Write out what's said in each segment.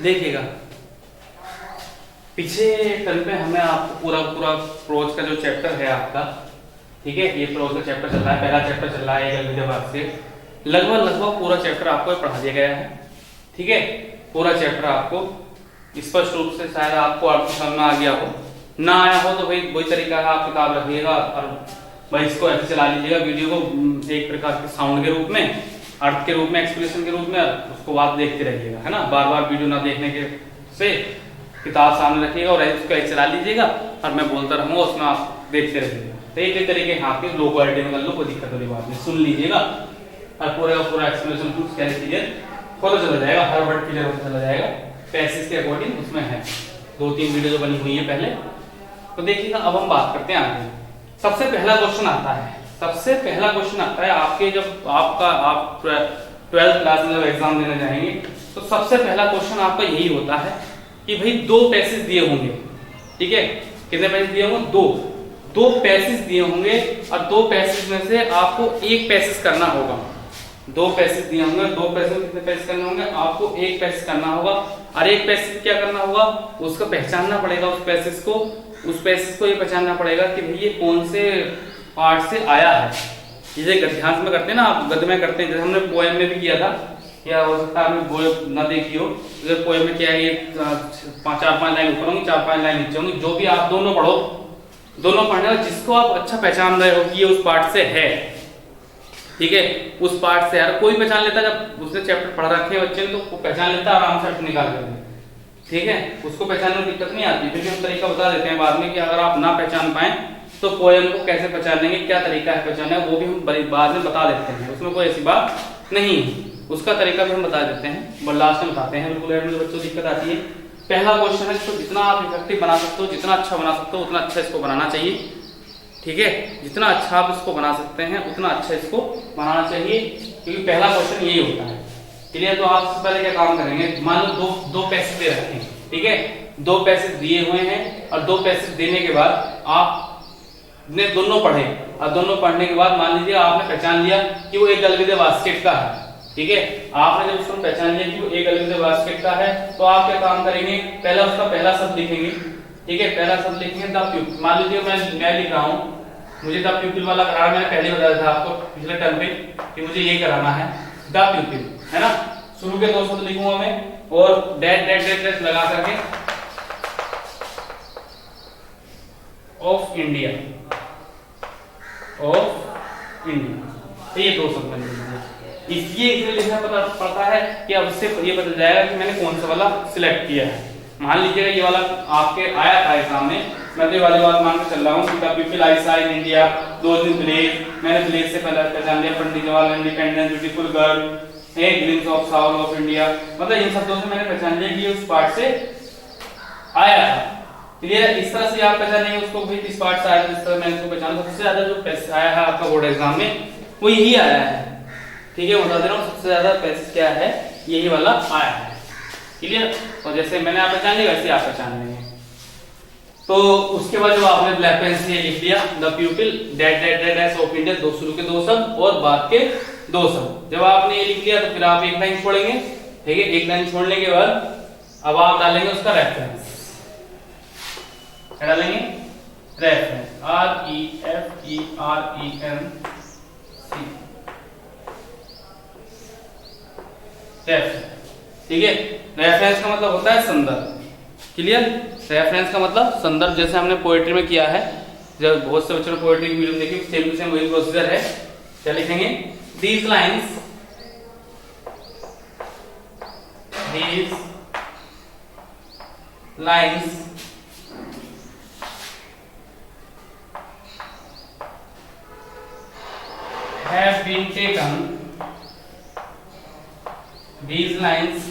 देखिएगा, पिछले टर्म पे हमें आपको पूरा प्रोज का जो चैप्टर है आपका, ठीक है, ये प्रोज का चैप्टर चल रहा है, पहला चैप्टर चल रहा है एक अलविदा वाक्य, लगभग पूरा चैप्टर आपको पढ़ा दिया गया है। ठीक है, पूरा चैप्टर आपको स्पष्ट रूप से शायद आपको अर्थ समझ में आ गया हो, ना आया हो तो भाई वही तरीका है, आप किताब रखिएगा और भाई इसको ऐसे चला लीजिएगा वीडियो को एक प्रकार के साउंड के रूप में, अर्थ के रूप में, एक्सप्रेशन के रूप में, उसको बात देखते रहिएगा, है ना। बार बार वीडियो ना देखने के से किताब सामने रखिएगा और इसको ऐसे चला लीजिएगा और मैं बोलता रहूंगा, उसमें आप देखते रहिएगा। तो एक तरीके यहाँ पे लो क्वालिटी में कर लो, कोई दिक्कत वाली बात नहीं, सुन लीजिएगा और पूरा का पूरा एक्सप्लेनेशन कुछ क्लियर पता चला जाएगा, हर वर्ड क्लियर होता चला जाएगा पैसेज के अकॉर्डिंग। उसमें है 2-3 वीडियो जो बनी हुई है पहले। तो देखिएगा, अब हम बात करते हैं आगे। सबसे पहला क्वेश्चन आता है आपके, जब आप 12th क्लास में जब एग्जाम देने जाएंगे तो सबसे पहला क्वेश्चन आपका यही होता है कि भाई 2 पैसेज दिए होंगे। ठीक है, कितने पैसेज दिए होंगे? 2 पैसेज दिए होंगे और 2 पैसेज में से आपको एक पैसेज करना होगा। 2 पैसेज दिए होंगे, 2 पैसेज में कितने पैसेज करने होंगे? आपको एक पैसेज करना होगा और एक पैसेज क्या करना होगा? उसको पहचानना पड़ेगा, उस पैसेज को ये पहचानना पड़ेगा कि भाई ये कौन से पार्ट से आया है। जैसे गद्यांश में करते हैं ना, आप गद्य में करते हैं, जैसे हमने पोएम में भी किया था, या हो सकता है आपने पोएम ना देखी हो। जैसे पोएम में क्या है, ये 4-5 लाइन ऊपर होंगी, 4-5 लाइन नीचे होंगी, जो भी आप दोनों पढ़ो, दोनों पढ़ने जिसको आप अच्छा पहचान रहे हो कि ये उस पार्ट से है। ठीक है, उस पार्ट से यार कोई पहचान लेता, जब उसने चैप्टर पढ़ रखे हैं बच्चे ने तो वो पहचान लेता आराम से अर्थ निकाल कर। ठीक है, उसको पहचानने में दिक्कत नहीं आती, क्योंकि हम तरीका बता देते हैं बाद में कि अगर आप ना पहचान पाए तो पोएम को कैसे पहचानेंगे, क्या तरीका है पहचानने का, वो भी हम बाद में बता देते हैं, उसमें कोई ऐसी बात नहीं है, उसका तरीका भी हम बता देते हैं, बट लास्ट में बताते हैं। बिल्कुल एंड में बच्चों दिक्कत आती है। पहला क्वेश्चन है, इसको जितना आप इफेक्टिव बना सकते हो, जितना अच्छा बना सकते हो, उतना अच्छा इसको बनाना चाहिए। ठीक है, जितना अच्छा आप इसको बना सकते हैं उतना अच्छा इसको बनाना चाहिए, क्योंकि पहला क्वेश्चन यही होता है। क्लियर? तो आप सबसे पहले क्या काम करेंगे, मान लो दो पैसेज दे रखे हैं। ठीक है, 2 पैसेज दिए हुए हैं और 2 पैसेज देने के बाद आपने दोनों पढ़े और दोनों पढ़ने के बाद मान लीजिए आपने पहचान लिया कि वो एक अलविदा बास्केट का है। ठीक है, आपने जब उसको पहचान लिया कि वो एक अलविदा बास्केट का है, तो आप क्या काम करेंगे, पहला उसका पहला शब्द लिखेंगे। ठीक है, पहला शब्द लिखेंगे द प्यूपिल। मान लीजिए मैं लिख रहा हूँ, मुझे द प्यूपिल वाला कराना, मैंने पहले बताया था आपको पिछले टर्म पे कि मुझे ये कराना है, द प्यूपिल, है ना। शुरू के 2 शब्द लिखूंगा मैं और डैश डैश डैश डैश लगा करके ऑफ इंडिया, तो ये 2 शब्द मैंने लिखे। इसलिए लिखना पड़ता है कि अब इससे ये पता जाएगा कि मैंने कौन सा वाला सिलेक्ट किया है। मान लीजिएगा ये वाला आपके आया था एग्जाम में, मैं तो ये वाली बात मान के चल रहा हूँ कि the people I saw in India, those in village, मैंने विलेज से पहले पहचान लिया, Pandit Jawaharlal independence, beautiful girl, a glimpse of south of India, मतलब इन शब्दों से मैंने पहचान लिया कि ये उस पार्ट से आया था। क्लियर? इस तरह से आप पहचानेंगे उसको भी, इस पार्ट से आया, इस तरह मैंने इसको पहचाना। सबसे ज्यादा जो पैसेज आया है आपका बोर्ड एग्जाम में वो यही आया है। ठीक है, बता दे रहा हूँ, सबसे ज्यादा पैसेज क्या है, यही वाला आया है। क्लियर? और जैसे मैंने आप पहचान लिया वैसे आप पहचान लेंगे। तो उसके बाद जो आपने ब्लैक पेन से लिख दिया the प्यूपिल that that that dash of India, 2 शुरू के 2 शब्द और बाद के 2 शब्द। जब आपने ये लिख लिया तो फिर आप एक लाइन छोड़ेंगे। ठीक है, एक लाइन छोड़ने के बाद अब आप डालेंगे उसका रेफरेंस। क्या डालेंगे? Reference, reference. ठीक है, रेफरेंस का मतलब होता है संदर्भ। क्लियर? रेफरेंस का मतलब संदर्भ, जैसे हमने पोएट्री में किया है, जब बहुत से बच्चों ने पोएट्री की वीडियो देखी, सेम टू सेम वही प्रोसीजर है। क्या लिखेंगे? These lines have been taken. These lines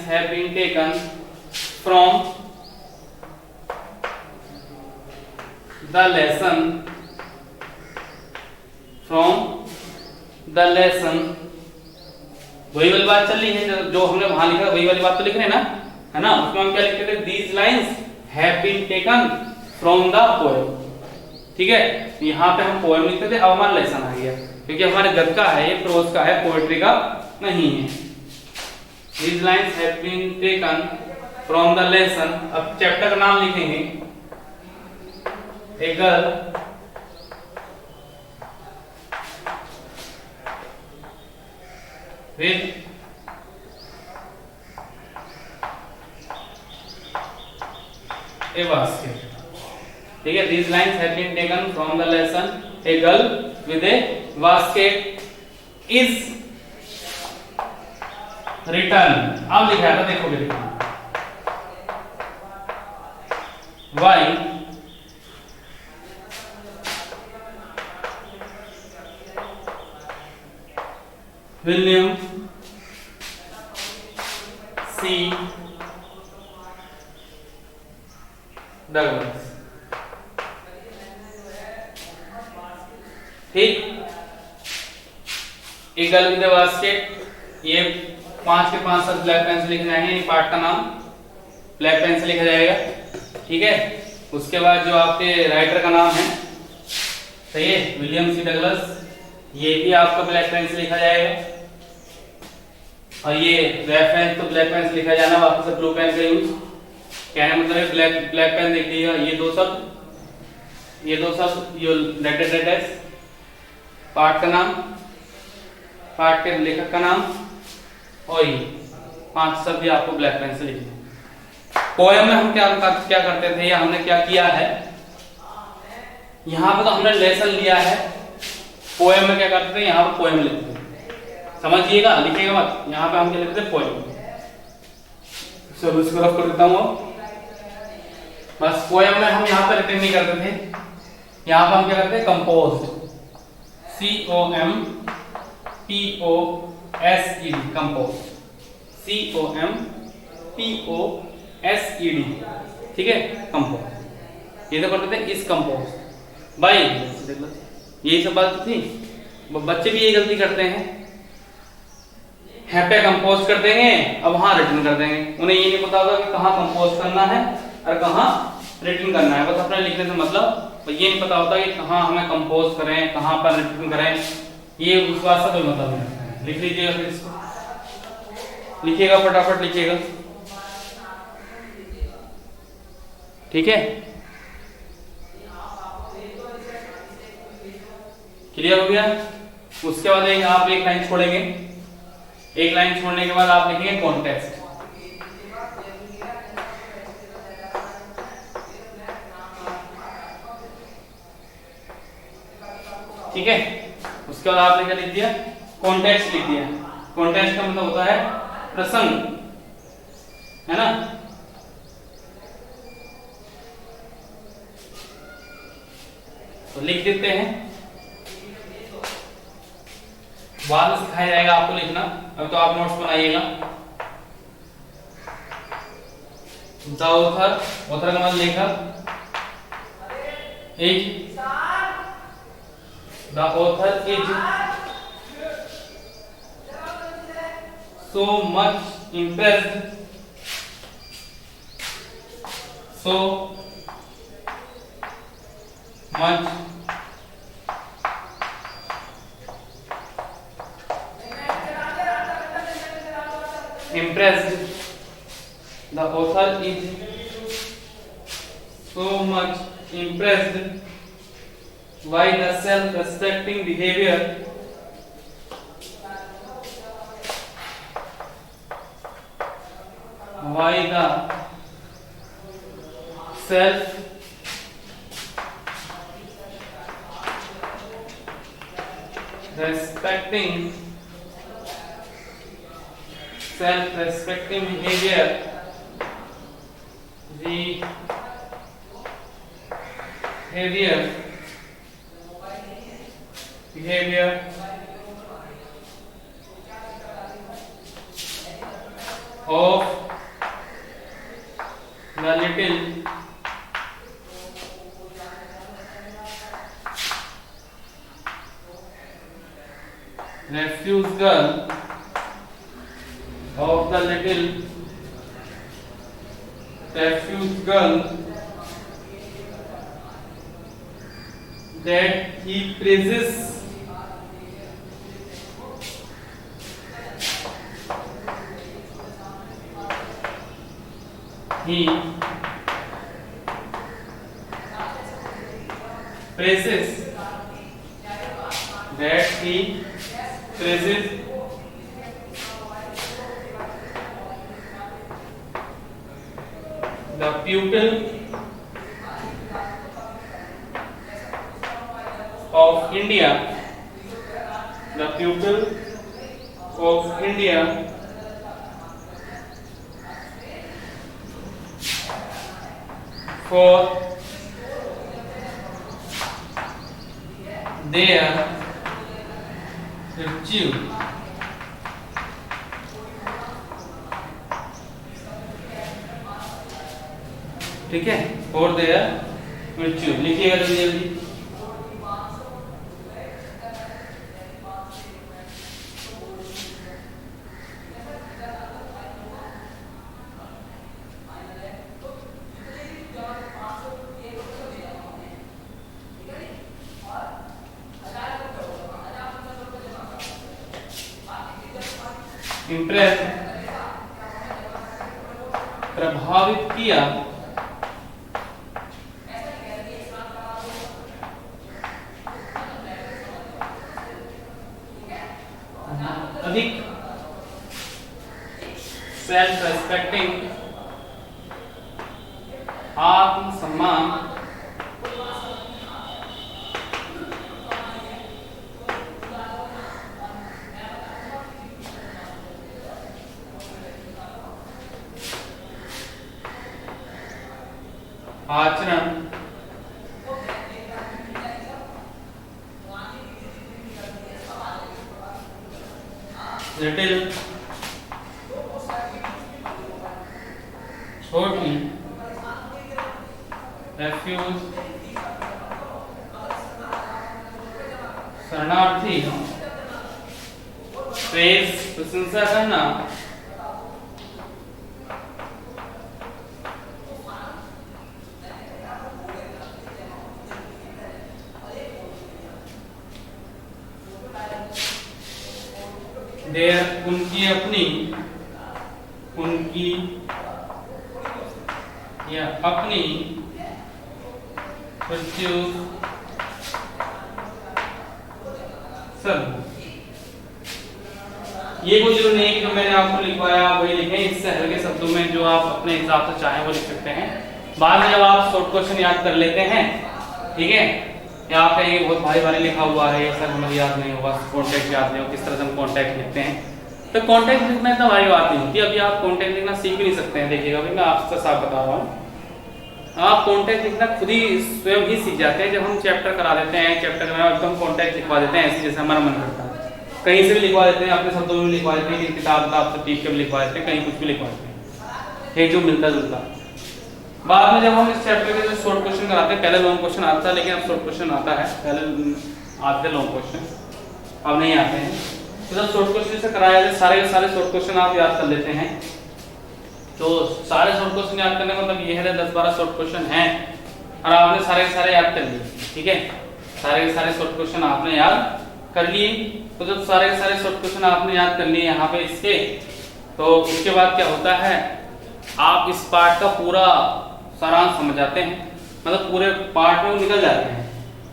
have been taken from the lesson वही वाली बात चल रही है, जो हमने वहां लिखा वही वाली बात तो लिख रहे हैं ना, है ना। उसमें हम क्या लिखते थे, these lines have been taken from the poem। ठीक है, यहाँ पे हम पोएम लिखते थे, अब हमारा लेसन आ गया, क्योंकि हमारे गद्य का है, ये प्रोज का है, पोएट्री का नहीं है। These lines have been taken from the lesson। अब चैप्टर का नाम लिखेंगे, a girl with A basket. ठीक है, these lines have been taken from the lesson a girl with a basket is written। अब लिखा था, देखोगे देखो, why William C. Douglas। ठीक, a girl with a basket, ये 5 के 5 शब्द ब्लैक पेन से लिखे जाएंगे, ये पार्ट का नाम ब्लैक पेन से लिखा जाएगा। ठीक है, उसके बाद जो आपके राइटर का नाम है, सही है, विलियम सी डगलस, ये भी आपका ब्लैक पेन से लिखा जाएगा। और ये रेफरेंस तो ब्लैक पेन से लिखा जाना, वापस से ब्लू पेन का यूज, कहने मतलब है ब्लैक पेन लिख दिया। ये दो शब्द ये लेटर पार्ट का नाम, पार्ट के लेखक का नाम, और ये 5 शब्द आपको ब्लैक पेन से लिखना। पोएम में हम क्या करते थे, या हमने क्या किया है, यहाँ पे तो हमने लेसन लिया है, पोएम में क्या करते थे, यहाँ पे पोएम लिखते थे, समझिएगा, लिखिएगा मत, यहाँ पे हम क्या लिखते थे, पोएम। चलो इसको रफ कर देता हूँ, बस पोएम में हम यहाँ पे रिटर्न नहीं करते थे, यहाँ पे हम क्या करते थे, कंपोज, COMPOSED, कंपोज, COMPOSED, ठीक है, कंपोज। ये तो करते थे, इस कंपोज भाई, यही सब बात थी। बच्चे भी यही गलती करते हैं, पे कंपोज कर देंगे, अब वहां रिटर्न कर देंगे, उन्हें ये नहीं पता होगा कि कहाँ कंपोज करना है और कहाँ रिटर्न करना है। बस अपने लिखने से मतलब ये नहीं पता होता कि कहाँ हमें कंपोज करें, कहाँ पर रिटर्न करें, ये उस बात से कोई मतलब नहीं। लिख लीजिएगा, फिर इसको लिखिएगा, फटाफट लिखिएगा, ठीक है, क्लियर हो गया। उसके बाद आप एक लाइन छोड़ेंगे, एक लाइन छोड़ने के बाद आप लिखेंगे कॉन्टेक्स्ट। ठीक है, उसके बाद आपने क्या लिख दिया, कॉन्टेक्स्ट लिख दिया। कॉन्टेक्स्ट का मतलब होता है प्रसंग, है ना। तो लिख देते हैं, बाद में सिखाया जाएगा आपको लिखना, अब तो आप नोट्स बनाइएगा। द ऑथर का मतलब लेखक, is the author is so much impressed the author is so much impressed by the self-respecting behavior self-respecting behavior of the little refuse girl that he praises he praises that he praises the pupil of India, the pupil of India for their virtue. ठीक है, और there virtue लिखिएगा जल्दी जल्दी। Impress प्रभावित किया अधिक self respecting आत्मसम्मान आचरण लिटिल छोटी रेफ्यूज शरणार्थी प्रेज प्रशंसा करना देयर उनकी अपनी उनकी या अपनी virtue सब ये कोई जरूरी नहीं कि जो मैंने आपको लिखवाया वही लिखें, इससे हल्के शब्दों में जो आप अपने हिसाब से चाहें वो लिख सकते हैं। बाद में जब आप शॉर्ट क्वेश्चन याद कर लेते हैं, ठीक है, या आप कहेंगे बहुत भारी भारी लिखा हुआ है ये सर हमें याद नहीं होगा, कॉन्टेक्ट याद नहीं हो, किस तरह से हम कॉन्टेक्ट लिखते हैं, तो कॉन्टेक्ट लिखना इतना भारी बात नहीं होती। अभी आप कॉन्टेक्ट लिखना सीख भी नहीं सकते हैं, देखिएगा भाई मैं आपसे साफ बता रहा हूँ, आप कॉन्टेक्ट लिखना खुद ही स्वयं ही सीख जाते हैं। जब हम चैप्टर करा देते हैं, चैप्टर कराने बाद हम कॉन्टेक्ट लिखवा देते हैं ऐसे जैसे हमारा मन करता है, कहीं से भी लिखवा देते हैं, अपने शब्दों में लिखवा देते हैं, किताब से टीक के भी लिखवा देते हैं, कहीं कुछ भी लिखवा देते हैं, जो मिलता जुलता। बाद में जब हम इस चैप्टर के शॉर्ट क्वेश्चन कराते हैं, पहले लॉन्ग क्वेश्चन आता है लेकिन अब शॉर्ट क्वेश्चन आता है, पहले आते लॉन्ग क्वेश्चन अब नहीं आते हैं। तो जब शॉर्ट क्वेश्चन से कराया जाए सारे सारे शॉर्ट क्वेश्चन आप याद कर लेते हैं, तो सारे शॉर्ट क्वेश्चन याद करने का मतलब ये है 10-12 शॉर्ट क्वेश्चन हैं और आपने सारे याद कर लिए, ठीक है, सारे शॉर्ट क्वेश्चन आपने याद कर लिए। तो जब सारे शॉर्ट क्वेश्चन आपने याद कर लिए यहाँ पे इसके, तो उसके बाद क्या होता है, आप इस पार्ट का पूरा सारांश समझ जाते हैं, मतलब पूरे पार्ट में वो निकल जाते हैं,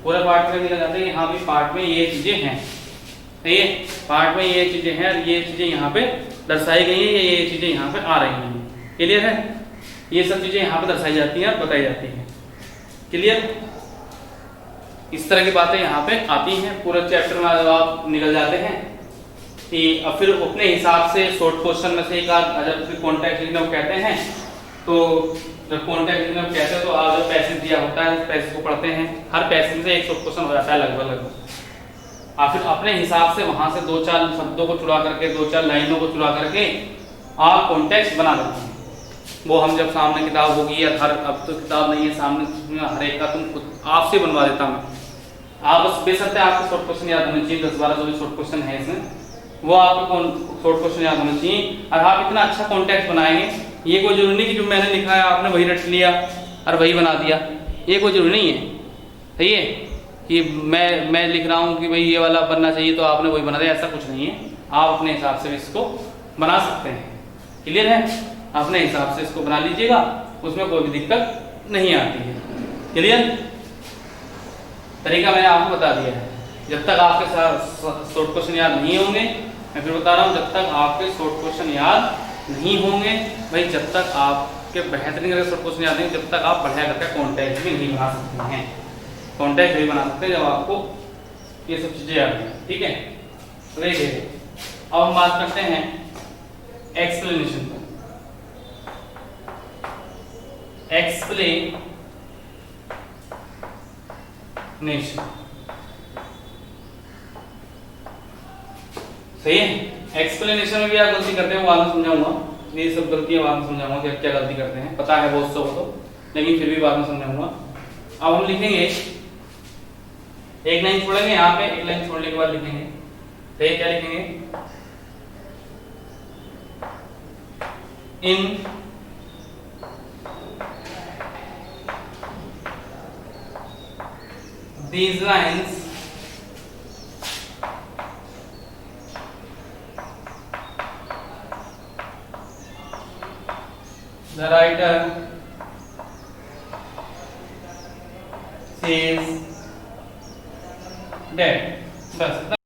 पूरे पार्ट में निकल जाते हैं। यहाँ भी पार्ट में ये चीजें हैं, ये पार्ट में ये चीजें हैं और ये चीजें यहाँ पे दर्शाई गई हैं, ये चीजें यहाँ पे आ रही हैं, क्लियर है, ये सब चीजें यहाँ पे दर्शाई जाती हैं और बताई जाती हैं, क्लियर। इस तरह की बातें यहाँ पे आती हैं, पूरे चैप्टर में आप निकल जाते हैं कि अब फिर अपने हिसाब से शॉर्ट क्वेश्चन में से एक आध जब कॉन्टेक्ट लिखना कहते हैं, तो जब कॉन्टेक्ट लिखना कहते हैं तो आप जो पैसेज दिया होता है उस पैसेज को पढ़ते हैं, हर पैसेज से एक शॉर्ट क्वेश्चन हो जाता है लगभग। आप फिर अपने हिसाब से वहां से 2-4 शब्दों को चुरा करके 2-4 लाइनों को चुरा करके आप कॉन्टेक्स्ट बना देते हैं। वो हम जब सामने किताब होगी या हर, अब तो किताब नहीं है सामने, हर एक का तुम खुद आपसे बनवा देता मैं, आप बस बेशर्त आपको शॉर्ट क्वेश्चन याद होने चाहिए, 10-12 जो भी शॉर्ट क्वेश्चन है इसमें वो आपको शॉर्ट क्वेश्चन याद होना चाहिए। और आप इतना अच्छा कॉन्टेक्स्ट बनाएंगे, ये कोई जरूरी नहीं कि जो मैंने लिखा है आपने वही रट लिया और वही बना दिया, ये कोई जरूरी नहीं है, सही है। कि मैं लिख रहा हूँ कि भाई ये वाला बनना चाहिए तो आपने वही बना दिया, ऐसा कुछ नहीं है। आप अपने हिसाब से इसको बना सकते हैं। क्लियर है? अपने हिसाब से इसको बना लीजिएगा, उसमें कोई भी दिक्कत नहीं आती है। क्लियर? तरीका मैंने आपको बता दिया है। जब तक आपके साथ शॉर्ट क्वेश्चन याद नहीं होंगे, मैं फिर बता रहा हूँ, जब तक आपके शॉर्ट क्वेश्चन याद नहीं होंगे भाई, जब तक आपके बेहतरीन करके शॉर्ट क्वेश्चन याद नहीं, जब तक आप बढ़िया करके कॉन्टैक्ट भी नहीं बना सकते हैं। कॉन्टैक्ट भी बना सकते हैं जब आपको ये सब चीजें याद हैं। ठीक है? तो देखिए अब हम बात करते हैं एक्सप्लेनेशन पर। एक्सप्लेनेशन सही है? एक्सप्लेनेशन में भी आप गलती करते हैं, वो बाद में समझाऊंगा। ये सब गलतियां बाद में समझाऊंगा कि क्या गलती करते हैं, पता है बहुत सौ को तो, लेकिन फिर भी बाद में समझाऊंगा। अब हम लिखेंगे, एक लाइन छोड़ेंगे यहाँ पे, एक लाइन छोड़ने के बाद लिखेंगे। तो ये क्या लिखेंगे? इन these lines the writer says that, बस